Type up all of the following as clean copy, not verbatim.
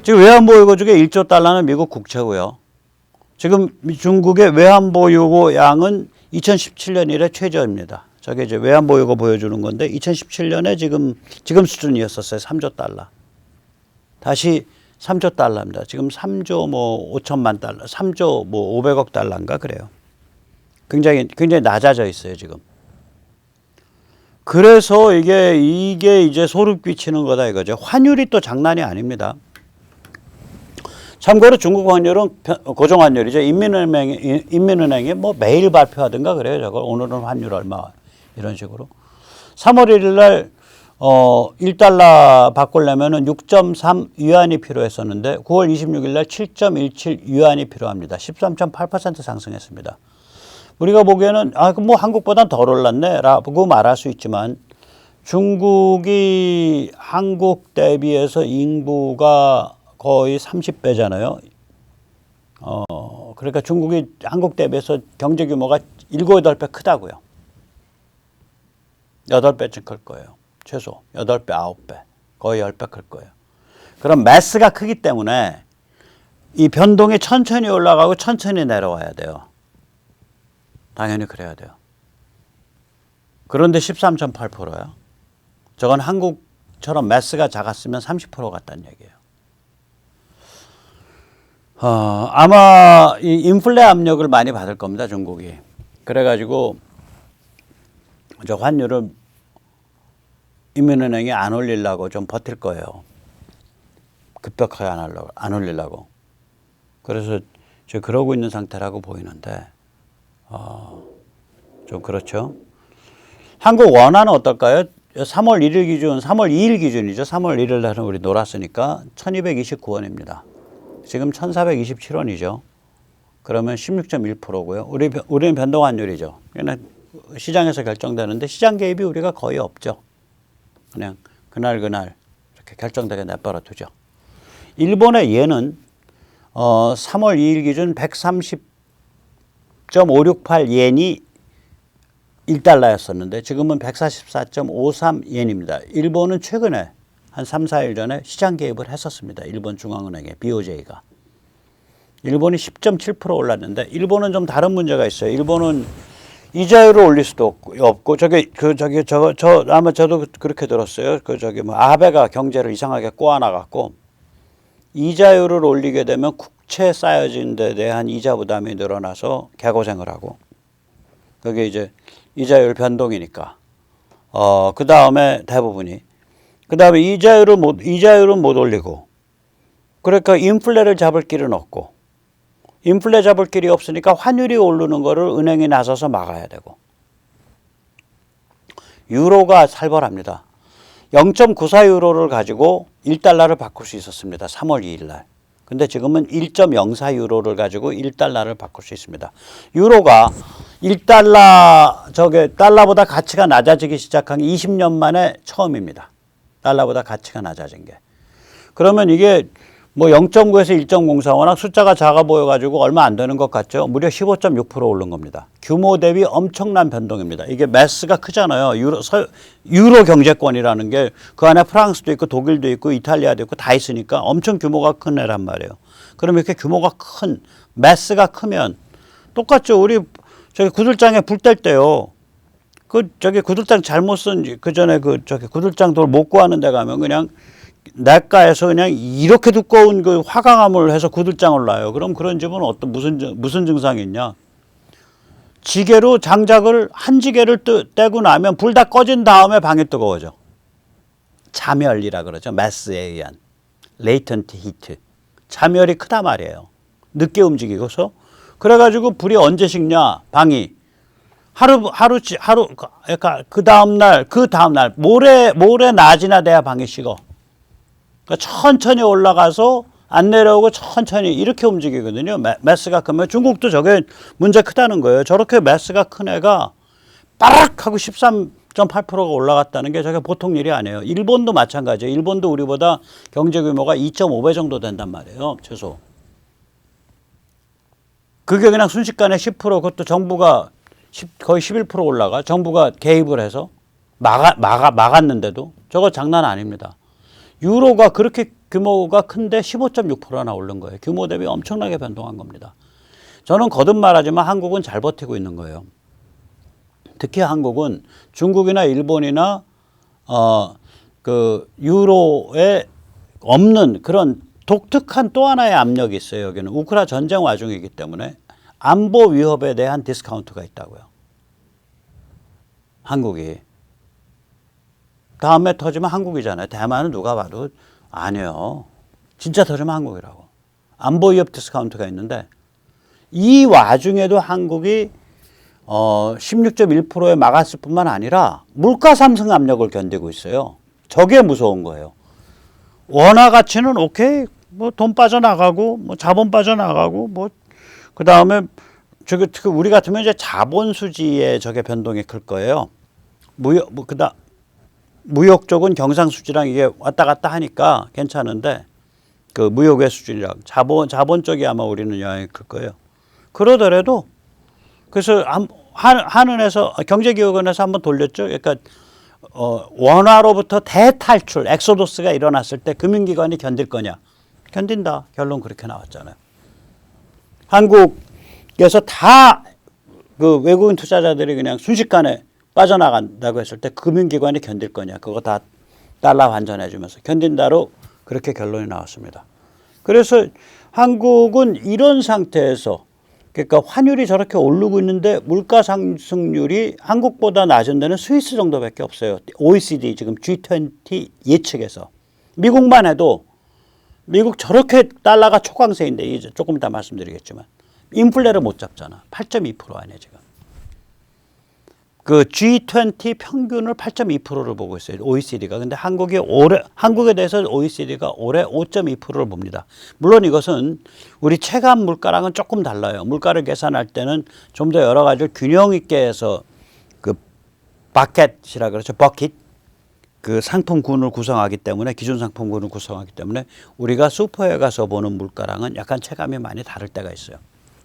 지금 외환보유고 중에 1조 달러는 미국 국채고요. 지금 중국의 외환보유고 양은 2017년 이래 최저입니다. 저게 이제 외환보유고 보여주는 건데 2017년에 지금 수준이었었어요. 3조 달러. 다시 3조 달러입니다. 지금 3조 뭐 5천만 달러, 3조 뭐 500억 달러인가 그래요. 굉장히 낮아져 있어요, 지금. 그래서 이게 이제 소름 끼치는 거다 이거죠. 환율이 또 장난이 아닙니다. 참고로 중국 환율은 고정환율이죠. 인민은행이 뭐 매일 발표하든가 그래요. 저걸 오늘은 환율 얼마 이런 식으로. 3월 1일 날 1달러 바꾸려면은 6.3 위안이 필요했었는데 9월 26일 날 7.17 위안이 필요합니다. 13.8% 상승했습니다. 우리가 보기에는 뭐 한국보단 덜 올랐네 라고 말할 수 있지만 중국이 한국 대비해서 인구가 거의 30배잖아요. 그러니까 중국이 한국 대비해서 경제 규모가 7, 8배 크다고요. 8배쯤 클 거예요. 최소 8배, 9배. 거의 10배 클 거예요. 그럼 매스가 크기 때문에 이 변동이 천천히 올라가고 천천히 내려와야 돼요. 당연히 그래야 돼요. 그런데 13.8%야. 저건 한국처럼 매스가 작았으면 30% 같다는 얘기예요. 아마 이 인플레 압력을 많이 받을 겁니다, 중국이. 그래가지고 저 환율을 인민은행이 안 올리려고 좀 버틸 거예요. 급격하게 안 올리려고. 그래서 지금 그러고 있는 상태라고 보이는데, 좀 그렇죠. 한국 원화는 어떨까요? 3월 1일 기준, 3월 2일 기준이죠. 3월 1일 날은 우리 놀았으니까 1229원입니다. 지금 1427원이죠. 그러면 16.1%고요. 우리는 변동환율이죠. 그냥 시장에서 결정되는데 시장 개입이 우리가 거의 없죠. 그냥 그날 이렇게 결정되게 내버려 두죠. 일본의 예는 3월 2일 기준 130.568 옌이 1달러였었는데 지금은 144.53 옌입니다. 일본은 최근에 한 3, 4일 전에 시장 개입을 했었습니다. 일본 중앙은행의 BOJ가. 일본이 10.7% 올랐는데 일본은 좀 다른 문제가 있어요. 일본은 이자율을 올릴 수도 없고 아마 저도 그렇게 들었어요. 아베가 경제를 이상하게 꼬아나갔고 이자율을 올리게 되면 국채 쌓여진 데 대한 이자 부담이 늘어나서 개고생을 하고 그게 이제 이자율 변동이니까 그 다음에 대부분이 그 다음에 이자율은 못 올리고 그러니까 인플레를 잡을 길은 없고 인플레 잡을 길이 없으니까 환율이 오르는 거를 은행이 나서서 막아야 되고 유로가 살벌합니다. 0.94 유로를 가지고 1달러를 바꿀 수 있었습니다. 3월 2일 날. 근데 지금은 1.04 유로를 가지고 1달러를 바꿀 수 있습니다. 유로가 1달러 달러보다 가치가 낮아지기 시작한 게 20년 만에 처음입니다. 달러보다 가치가 낮아진 게. 그러면 이게 뭐 0.9에서 1.04 워낙 숫자가 작아 보여가지고 얼마 안 되는 것 같죠. 무려 15.6% 오른 겁니다. 규모 대비 엄청난 변동입니다. 이게 매스가 크잖아요. 유로 경제권이라는 게 그 안에 프랑스도 있고 독일도 있고 이탈리아도 있고 다 있으니까 엄청 규모가 큰 애란 말이에요. 그러면 이렇게 규모가 큰 매스가 크면 똑같죠. 우리 저기 구들장에 불 뗄 때요. 구들장 잘못 쓴 그 전에 구들장 돌 못 구하는 데 가면 그냥 냇가에서 그냥 이렇게 두꺼운 그 화강암을 해서 구들장을 놔요. 그럼 그런 집은 무슨 증상이 있냐? 지게로 장작을 한 지게를 떼고 나면 불 다 꺼진 다음에 방이 뜨거워져. 자멸이라 그러죠. 매스에 의한 레이턴트 히트. 자멸이 크다 말이에요. 늦게 움직이고서 그래가지고 불이 언제 식냐? 방이 그러니까 그 다음날 모레 낮이나 돼야 방이 식어. 그러니까 천천히 올라가서 안 내려오고 천천히 이렇게 움직이거든요. 매스가 크면 중국도 저게 문제 크다는 거예요. 저렇게 매스가 큰 애가 빠락 하고 13.8%가 올라갔다는 게 저게 보통 일이 아니에요. 일본도 마찬가지예요. 일본도 우리보다 경제 규모가 2.5배 정도 된단 말이에요. 최소. 그게 그냥 순식간에 10% 그것도 정부가 거의 11% 올라가. 정부가 개입을 해서 막았는데도 저거 장난 아닙니다. 유로가 그렇게 규모가 큰데 15.6%나 오른 거예요. 규모 대비 엄청나게 변동한 겁니다. 저는 거듭 말하지만 한국은 잘 버티고 있는 거예요. 특히 한국은 중국이나 일본이나 그 유로에 없는 그런 독특한 또 하나의 압력이 있어요. 여기는 우크라 전쟁 와중이기 때문에 안보 위협에 대한 디스카운트가 있다고요. 한국이. 다음에 터지면 한국이잖아요. 대만은 누가 봐도 아니에요. 진짜 터지면 한국이라고. 안보 위협 디스카운트가 있는데 이 와중에도 한국이 16.1%에 막았을 뿐만 아니라 물가 상승 압력을 견디고 있어요. 저게 무서운 거예요. 원화 가치는 오케이, 뭐 돈 빠져나가고, 뭐 자본 빠져나가고, 뭐 그 다음에 우리 같으면 이제 자본 수지의 저게 변동이 클 거예요. 무역 쪽은 경상 수지랑 이게 왔다 갔다 하니까 괜찮은데 그 무역의 수준이랑 자본 쪽이 아마 우리는 영향이 클 거예요. 그러더라도 그래서 한은에서 경제기획원에서 한번 돌렸죠. 그러니까 원화로부터 대탈출, 엑소도스가 일어났을 때 금융기관이 견딜 거냐? 견딘다. 결론 그렇게 나왔잖아요. 한국에서 다 그 외국인 투자자들이 그냥 순식간에 빠져나간다고 했을 때 금융기관이 견딜 거냐? 그거 다 달러 환전해 주면서 견딘다로 그렇게 결론이 나왔습니다. 그래서 한국은 이런 상태에서 그러니까 환율이 저렇게 오르고 있는데 물가 상승률이 한국보다 낮은 데는 스위스 정도밖에 없어요. OECD 지금 G20 예측에서. 미국만 해도 미국 저렇게 달러가 초강세인데 이제 조금 이따 말씀드리겠지만 인플레를 못 잡잖아. 8.2% 아니야 지금. 그 G20 평균을 8.2%를 보고 있어요. OECD가. 근데 한국에 대해서 OECD가 올해 5.2%를 봅니다. 물론 이것은 우리 체감 물가랑은 조금 달라요. 물가를 계산할 때는 좀 더 여러 가지를 균형 있게 해서 그 바켓이라 그러죠. 버킷. 그 상품군을 구성하기 때문에 기존 상품군을 구성하기 때문에 우리가 슈퍼에 가서 보는 물가랑은 약간 체감이 많이 다를 때가 있어요.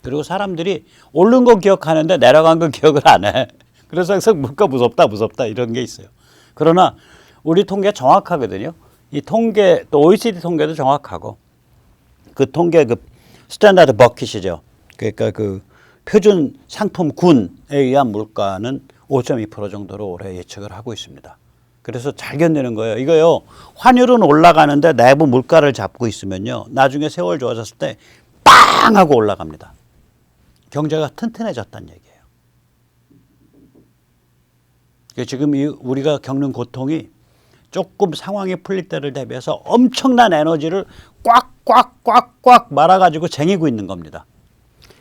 그리고 사람들이 오른 거 기억하는데 내려간 거 기억을 안 해. 그래서 항상 물가 무섭다 이런 게 있어요. 그러나 우리 통계 정확하거든요. 이 통계 또 OECD 통계도 정확하고 그 통계 그 스탠다드 버킷이죠. 그러니까 그 표준 상품군에 의한 물가는 5.2% 정도로 올해 예측을 하고 있습니다. 그래서 잘 견디는 거예요. 이거요. 환율은 올라가는데 내부 물가를 잡고 있으면요. 나중에 세월 좋아졌을 때 빵 하고 올라갑니다. 경제가 튼튼해졌다는 얘기예요. 지금 우리가 겪는 고통이 조금 상황이 풀릴 때를 대비해서 엄청난 에너지를 꽉 말아가지고 쟁이고 있는 겁니다.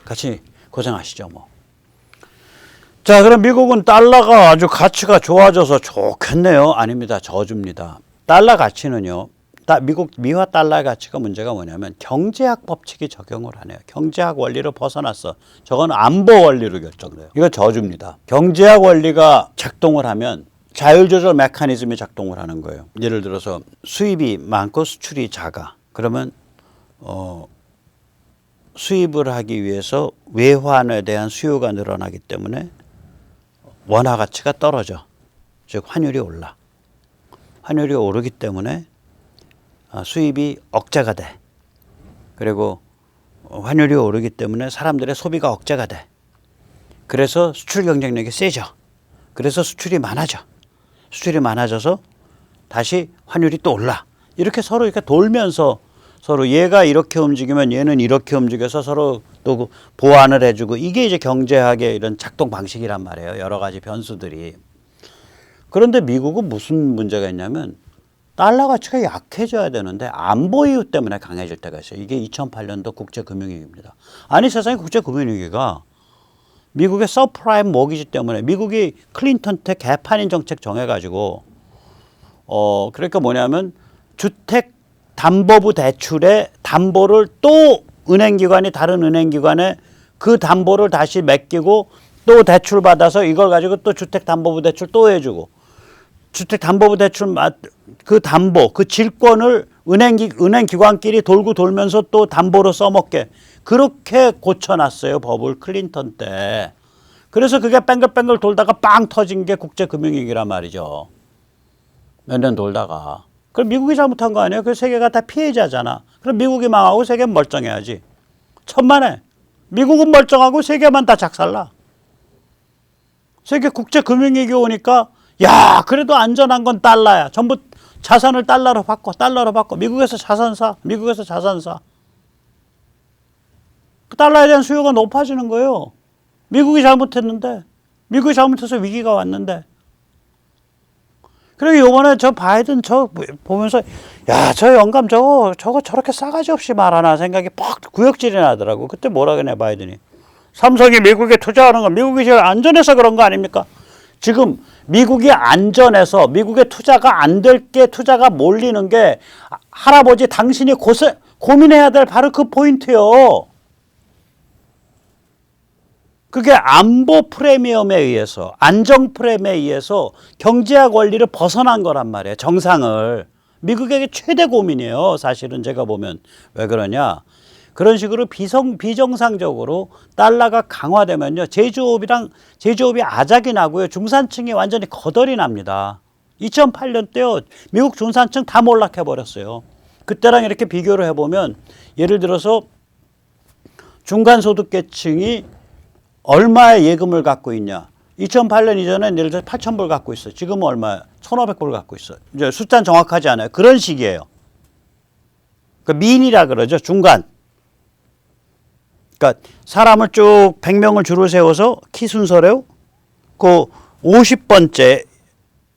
같이 고생하시죠 뭐. 자, 그럼 미국은 달러가 아주 가치가 좋아져서 좋겠네요. 아닙니다. 저주입니다. 달러 가치는요. 미화 달러의 가치가 문제가 뭐냐면 경제학 법칙이 적용을 하네요. 경제학 원리를 벗어났어. 저건 안보 원리로 결정돼요. 이거 저주입니다. 경제학 원리가 작동을 하면 자율조절 메커니즘이 작동을 하는 거예요. 예를 들어서 수입이 많고 수출이 작아. 그러면 수입을 하기 위해서 외환에 대한 수요가 늘어나기 때문에 원화 가치가 떨어져. 즉 환율이 올라. 환율이 오르기 때문에 수입이 억제가 돼. 그리고 환율이 오르기 때문에 사람들의 소비가 억제가 돼. 그래서 수출 경쟁력이 세져. 그래서 수출이 많아져. 수출이 많아져서 다시 환율이 또 올라. 이렇게 서로 이렇게 돌면서 서로 얘가 이렇게 움직이면 얘는 이렇게 움직여서 서로 또 보완을 해주고 이게 이제 경제학의 이런 작동 방식이란 말이에요. 여러 가지 변수들이. 그런데 미국은 무슨 문제가 있냐면 달러 가치가 약해져야 되는데 안보 이유 때문에 강해질 때가 있어요. 이게 2008년도 국제금융위기입니다. 아니 세상에 국제금융위기가 미국의 서프라임 모기지 때문에 미국이 클린턴 때 개판인 정책 정해가지고 그러니까 뭐냐면 주택담보부 대출의 담보를 또 은행기관이 다른 은행기관에 그 담보를 다시 맡기고 또 대출 받아서 이걸 가지고 또 주택담보부 대출 또 해주고 주택담보부 대출 그 담보 그 질권을 은행기관끼리 돌고 돌면서 또 담보로 써먹게 그렇게 고쳐놨어요. 법을 클린턴 때. 그래서 그게 뺑글뺑글 돌다가 빵 터진 게 국제금융위기란 말이죠. 몇 년 돌다가. 그럼 미국이 잘못한 거 아니에요? 그 세계가 다 피해자잖아. 그럼 미국이 망하고 세계는 멀쩡해야지. 천만에. 미국은 멀쩡하고 세계만 다 작살나. 세계 국제금융위기 오니까 야 그래도 안전한 건 달러야. 전부 자산을 달러로 바꿔. 달러로 바꿔. 미국에서 자산 사. 미국에서 자산 사. 그 달러에 대한 수요가 높아지는 거예요. 미국이 잘못했는데. 미국이 잘못해서 위기가 왔는데. 그리고 요번에 저 바이든 저 보면서 야, 저 영감 저거 저렇게 싸가지 없이 말하나 생각이 퍽 구역질이 나더라고. 그때 뭐라 그러냐 바이든이. 삼성이 미국에 투자하는 건 미국이 제일 안전해서 그런 거 아닙니까? 지금 미국이 안전해서 미국의 투자가 안 될 게 투자가 몰리는 게 할아버지 당신이 고민해야 될 바로 그 포인트요. 그게 안보 프리미엄에 의해서 안정 프레임에 의해서 경제학 원리를 벗어난 거란 말이에요. 정상을. 미국에게 최대 고민이에요. 사실은 제가 보면. 왜 그러냐. 그런 식으로 비정상적으로 달러가 강화되면요. 제조업이 아작이 나고요. 중산층이 완전히 거덜이 납니다. 2008년 때요. 미국 중산층 다 몰락해버렸어요. 그때랑 이렇게 비교를 해보면 예를 들어서 중간소득계층이 얼마의 예금을 갖고 있냐. 2008년 이전엔 예를 들어서 8,000불 갖고 있어. 지금은 얼마야? 1,500불 갖고 있어. 이제 숫자는 정확하지 않아요. 그런 식이에요. 그 민이라 그러죠. 중간. 그러니까 사람을 쭉 100명을 줄을 세워서 키 순서로 그 50번째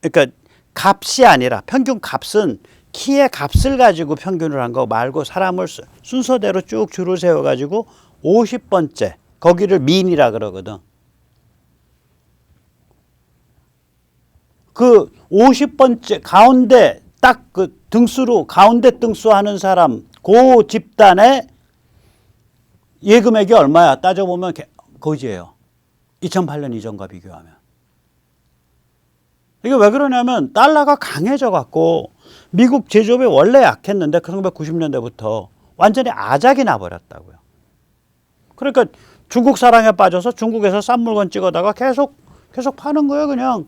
그러니까 값이 아니라 평균 값은 키의 값을 가지고 평균을 한 거 말고 사람을 순서대로 쭉 줄을 세워 가지고 50번째 거기를 민이라 그러거든. 그 50번째 가운데 딱 그 등수로 가운데 등수 하는 사람 그 집단의 예금액이 얼마야? 따져보면 거지예요. 2008년 이전과 비교하면. 이게 왜 그러냐면 달러가 강해져 갖고 미국 제조업이 원래 약했는데 1990년대부터 완전히 아작이 나버렸다고요. 그러니까 중국 사랑에 빠져서 중국에서 싼 물건 찍어다가 계속 파는 거예요. 그냥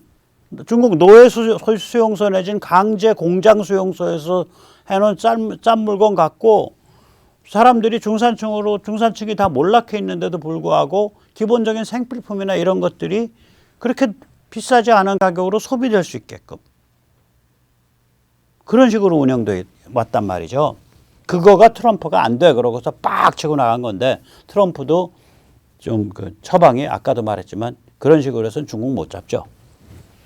중국 노예 수용소 내진 강제 공장 수용소에서 해놓은 싼 물건 갖고 사람들이 중산층이 다 몰락해 있는데도 불구하고 기본적인 생필품이나 이런 것들이 그렇게 비싸지 않은 가격으로 소비될 수 있게끔 그런 식으로 운영돼 왔단 말이죠. 그거가 트럼프가 안 돼 그러고서 빡 치고 나간 건데 트럼프도 좀 그 처방이 아까도 말했지만 그런 식으로 해서는 중국 못 잡죠.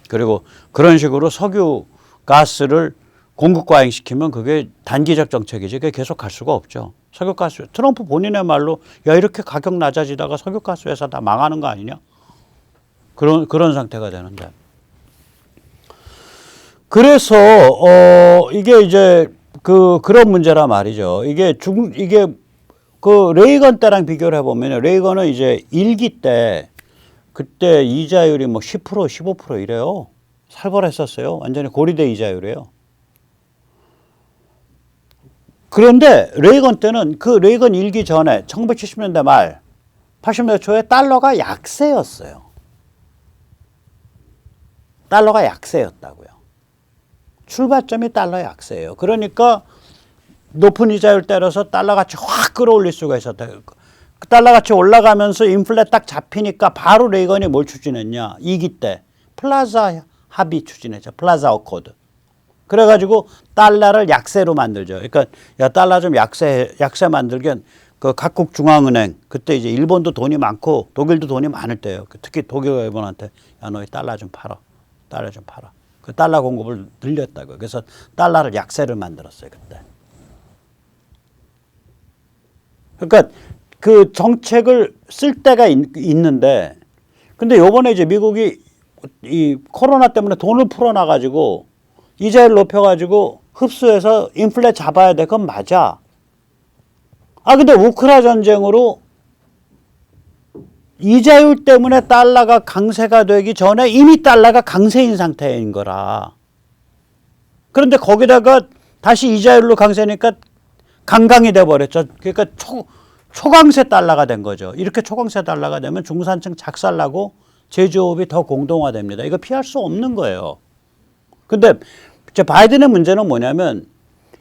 그리고 그런 식으로 석유 가스를 공급 과잉시키면 그게 단기적 정책이지 그게 계속 갈 수가 없죠. 석유가스 트럼프 본인의 말로 야 이렇게 가격 낮아지다가 석유가스 회사 다 망하는 거 아니냐? 그런 상태가 되는데. 그래서 이게 이제 그런 문제라 말이죠. 이게 그 레이건 때랑 비교를 해보면 레이건은 이제 1기 때 그때 이자율이 뭐 10% 15% 이래요. 살벌했었어요. 완전히 고리대 이자율이에요. 그런데 레이건 때는 그 레이건 1기 전에 1970년대 말 80년대 초에 달러가 약세였어요. 달러가 약세였다고요. 출발점이 달러 약세예요. 그러니까 높은 이자율 때려서 달러 가치 확 끌어올릴 수가 있었다. 그 달러 가치 올라가면서 인플레 딱 잡히니까 바로 레이건이 뭘 추진했냐. 2기 때 플라자 합의 추진했죠. 플라자 어코드. 그래가지고 달러를 약세로 만들죠. 그러니까 야 달러 좀 약세 만들ген 그 각국 중앙은행 그때 이제 일본도 돈이 많고 독일도 돈이 많을 때예요. 특히 독일 일본한테 야 너 달러 좀 팔아. 달러 좀 팔아. 그 달러 공급을 늘렸다고요. 그래서 달러를 약세를 만들었어요. 그때. 그러니까 그 정책을 쓸 때가 있는데 근데 요번에 이제 미국이 이 코로나 때문에 돈을 풀어놔가지고 이자율 높여가지고 흡수해서 인플레 잡아야 돼. 그건 맞아. 근데 우크라 전쟁으로 이자율 때문에 달러가 강세가 되기 전에 이미 달러가 강세인 상태인 거라. 그런데 거기다가 다시 이자율로 강세니까 강강이 돼버렸죠. 그러니까 초강세 달러가 된 거죠. 이렇게 초강세 달러가 되면 중산층 작살나고 제조업이 더 공동화됩니다. 이거 피할 수 없는 거예요. 근데 바이든의 문제는 뭐냐면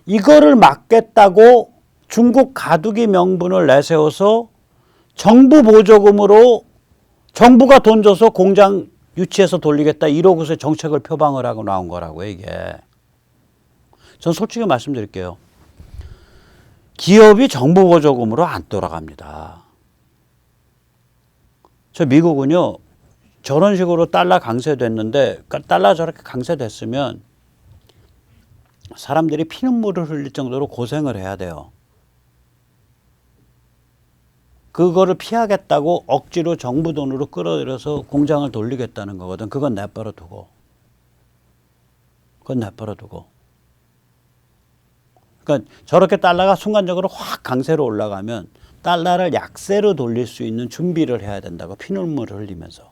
이거를 막겠다고 중국 가두기 명분을 내세워서 정부 보조금으로 정부가 돈 줘서 공장 유치해서 돌리겠다 이러고서 정책을 표방을 하고 나온 거라고요, 이게. 전 솔직히 말씀드릴게요. 기업이 정부 보조금으로 안 돌아갑니다. 저 미국은요, 저런 식으로 달러 강세됐는데, 달러 저렇게 강세됐으면 사람들이 피눈물을 흘릴 정도로 고생을 해야 돼요. 그거를 피하겠다고 억지로 정부 돈으로 끌어들여서 공장을 돌리겠다는 거거든. 그건 내버려 두고. 그러니까 저렇게 달러가 순간적으로 확 강세로 올라가면 달러를 약세로 돌릴 수 있는 준비를 해야 된다고, 피눈물을 흘리면서.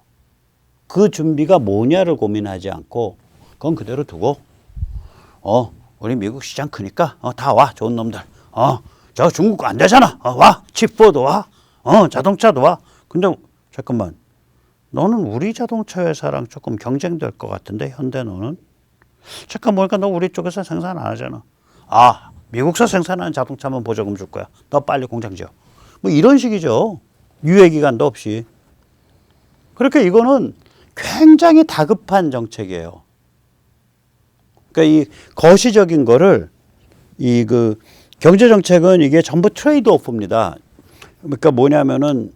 그 준비가 뭐냐를 고민하지 않고 그건 그대로 두고 우리 미국 시장 크니까 다 와, 좋은 놈들. 저 중국 안 되잖아. 와, 칩보도 와. 자동차도 와. 근데 잠깐만, 너는 우리 자동차 회사랑 조금 경쟁될 것 같은데, 현대 너는? 잠깐 보니까 너 우리 쪽에서 생산 안 하잖아. 미국서 생산하는 자동차만 보조금 줄 거야. 너 빨리 공장 지어. 뭐 이런 식이죠. 유예 기간도 없이. 그렇게 이거는 굉장히 다급한 정책이에요. 그러니까 이 거시적인 거를 경제 정책은 이게 전부 트레이드 오프입니다. 그러니까 뭐냐면은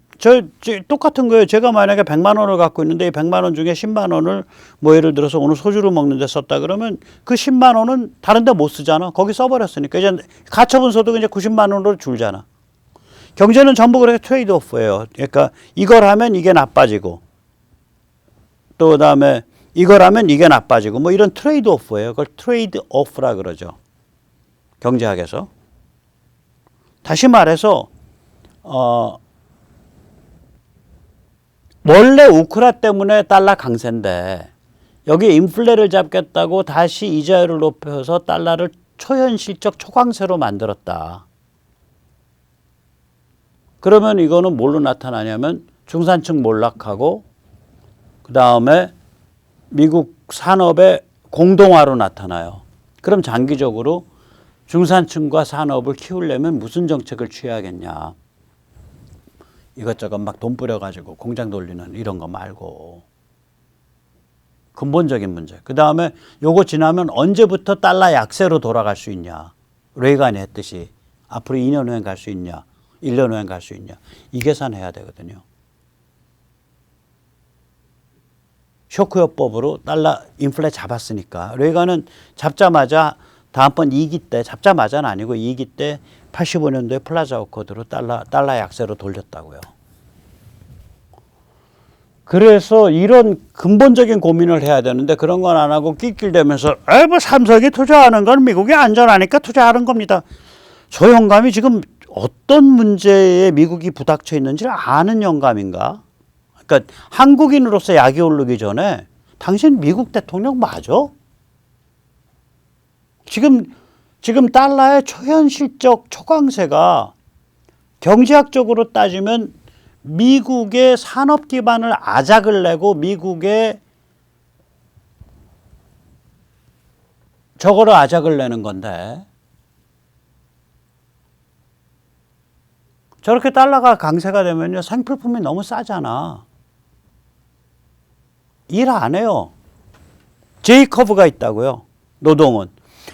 똑같은 거예요. 제가 만약에 100만 원을 갖고 있는데 이 100만 원 중에 10만 원을 뭐 예를 들어서 오늘 소주를 먹는데 썼다 그러면 그 10만 원은 다른 데 못 쓰잖아. 거기 써버렸으니까 이제 가처분 소득은 이제 90만 원으로 줄잖아. 경제는 전부 그렇게 트레이드 오프예요. 그러니까 이걸 하면 이게 나빠지고 또 그다음에 이걸 하면 이게 나빠지고 뭐 이런 트레이드 오프예요. 그걸 트레이드 오프라 그러죠. 경제학에서. 다시 말해서 원래 우크라 때문에 달러 강세인데 여기 인플레를 잡겠다고 다시 이자율을 높여서 달러를 초현실적 초강세로 만들었다. 그러면 이거는 뭘로 나타나냐면 중산층 몰락하고 그 다음에 미국 산업의 공동화로 나타나요. 그럼 장기적으로 중산층과 산업을 키우려면 무슨 정책을 취해야겠냐. 이것저것 막 돈 뿌려가지고 공장 돌리는 이런 거 말고 근본적인 문제. 그 다음에 요거 지나면 언제부터 달러 약세로 돌아갈 수 있냐. 레이간이 했듯이 앞으로 2년 후엔 갈 수 있냐. 1년 후엔 갈 수 있냐. 이 계산해야 되거든요. 쇼크요법으로 달러 인플레 잡았으니까. 레이간은 잡자마자 다음번 2기 때, 잡자마자는 아니고 2기 때 85년도에 플라자 어코드로 달러 약세로 돌렸다고요. 그래서 이런 근본적인 고민을 해야 되는데 그런 건 안 하고 낄낄대면서 뭐 삼성이 투자하는 건 미국이 안전하니까 투자하는 겁니다. 저 영감이 지금 어떤 문제에 미국이 부닥쳐 있는지를 아는 영감인가? 그러니까 한국인으로서 약이 오르기 전에 당신 미국 대통령 맞아? 지금 달러의 초현실적 초강세가 경제학적으로 따지면 미국의 산업 기반을 아작을 내고 미국의 저거를 아작을 내는 건데 저렇게 달러가 강세가 되면요 생필품이 너무 싸잖아. 일 안 해요. J커브가 있다고요. 노동은.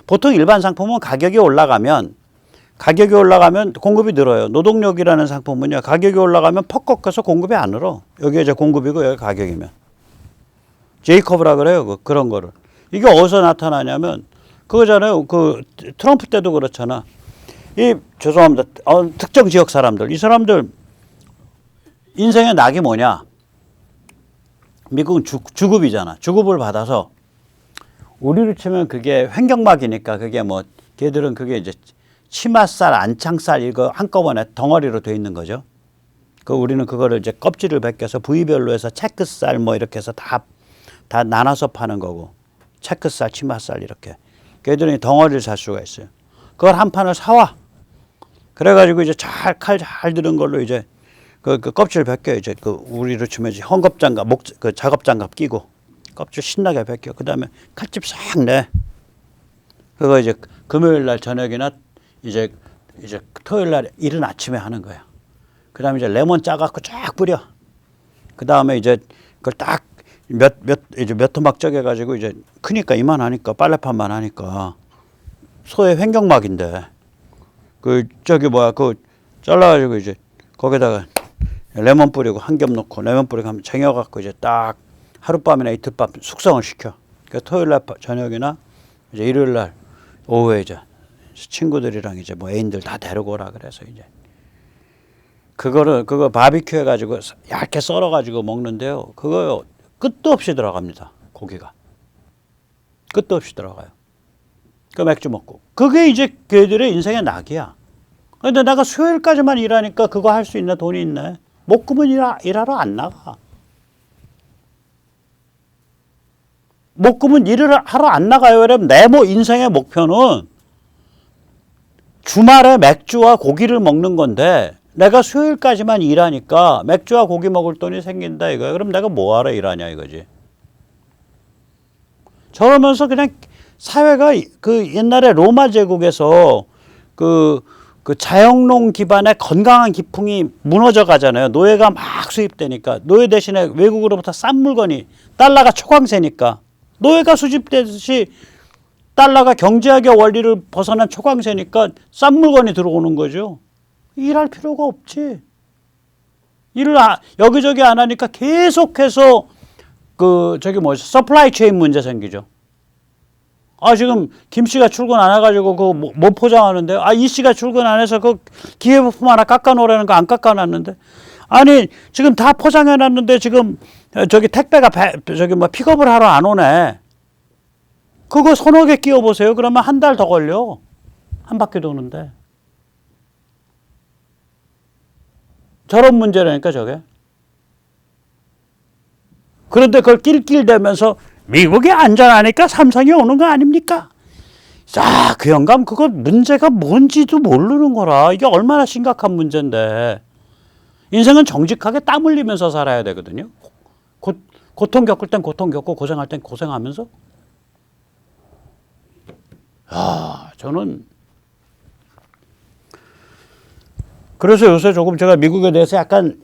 보통 일반 상품은 가격이 올라가면 공급이 늘어요. 노동력이라는 상품은요. 가격이 올라가면 퍽 꺾여서 공급이 안 늘어. 여기 이제 공급이고 여기 가격이면. 제이컵이라 그래요. 그런 거를. 이게 어디서 나타나냐면 그거잖아요. 그 트럼프 때도 그렇잖아. 죄송합니다. 특정 지역 사람들. 이 사람들 인생의 낙이 뭐냐. 미국은 주급이잖아. 주급을 받아서 우리로 치면 그게 횡격막이니까 그게 뭐 걔들은 그게 이제 치맛살, 안창살 이거 한꺼번에 덩어리로 돼 있는 거죠. 우리는 그거를 이제 껍질을 벗겨서 부위별로 해서 체크살 뭐 이렇게 해서 다 나눠서 파는 거고 체크살, 치맛살 이렇게. 걔들은 덩어리를 살 수가 있어요. 그걸 한 판을 사와. 그래가지고 이제 칼 잘 들은 걸로 이제 그 껍질 벗겨 이제 우리로 치면 이제 헝겊장갑 작업장갑 끼고 껍질 신나게 벗겨. 그 다음에 칼집 싹 내. 그거 이제 금요일 날 저녁이나 이제 토요일 날 이른 아침에 하는 거야. 그다음에 이제 레몬 짜갖고 쫙 뿌려. 그다음에 이제 그걸 딱 몇 토막 쪄가지고 이제 크니까 이만하니까 빨래판만 하니까 소의 횡격막인데 그 잘라가지고 이제 거기다가 레몬 뿌리고 한 겹 넣고 레몬 뿌리고 하면 쟁여갖고 이제 딱 하룻밤이나 이틀밤 숙성을 시켜. 그러니까 토요일 날 저녁이나 이제 일요일 날 오후에 이제 친구들이랑 이제 뭐 애인들 다 데리고 오라 그래서 이제 그거 바비큐 해가지고 얇게 썰어가지고 먹는데요. 그거 끝도 없이 들어갑니다. 고기가 끝도 없이 들어가요. 그 맥주 먹고 그게 이제 걔들의 인생의 낙이야. 근데 내가 수요일까지만 일하니까 그거 할 수 있네, 돈이 있네. 목금은 일하러 안 나가. 목금은 일을 하러 안 나가요. 왜냐면 내 인생의 목표는 주말에 맥주와 고기를 먹는 건데 내가 수요일까지만 일하니까 맥주와 고기 먹을 돈이 생긴다 이거야. 그럼 내가 뭐하러 일하냐 이거지. 저러면서 그냥 사회가 그 옛날에 로마 제국에서 그 자영농 기반의 건강한 기풍이 무너져 가잖아요. 노예가 막 수입되니까. 노예 대신에 외국으로부터 싼 물건이 달러가 초강세니까. 노예가 수집되듯이 달러가 경제학의 원리를 벗어난 초강세니까 싼 물건이 들어오는 거죠. 일할 필요가 없지. 일을 여기저기 안 하니까 계속해서 서플라이 체인 문제 생기죠. 지금 김 씨가 출근 안 해가지고 뭐 포장하는데, 이 씨가 출근 안 해서 그 기회부품 하나 깎아놓으라는 거 안 깎아놨는데, 아니 지금 다 포장해놨는데 지금 택배가 픽업을 하러 안 오네. 그거 서너 개 끼워 보세요. 그러면 한 달 더 걸려. 한 바퀴 도는데. 저런 문제라니까 저게. 그런데 그걸 낄낄대면서 미국이 안전하니까 삼성이 오는 거 아닙니까? 자, 그 영감 그거 문제가 뭔지도 모르는 거라. 이게 얼마나 심각한 문제인데. 인생은 정직하게 땀 흘리면서 살아야 되거든요. 고통 겪을 땐 고통 겪고 고생할 땐 고생하면서. 저는 그래서 요새 조금 제가 미국에 대해서 약간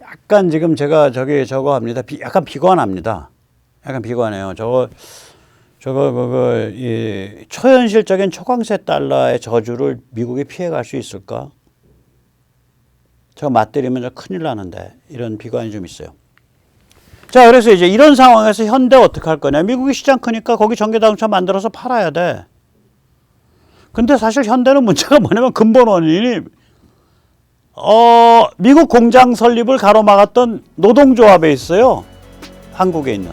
지금 제가 저거 합니다. 약간 비관합니다. 약간 비관해요. 이 초현실적인 초강세 달러의 저주를 미국이 피해갈 수 있을까? 저 맞들이면 저 큰일 나는데 이런 비관이 좀 있어요. 자, 그래서 이제 이런 상황에서 현대 어떻게 할 거냐? 미국이 시장 크니까 거기 전기자동차 만들어서 팔아야 돼. 근데 사실 현대는 문제가 뭐냐면 근본 원인이 미국 공장 설립을 가로막았던 노동조합에 있어요. 한국에 있는.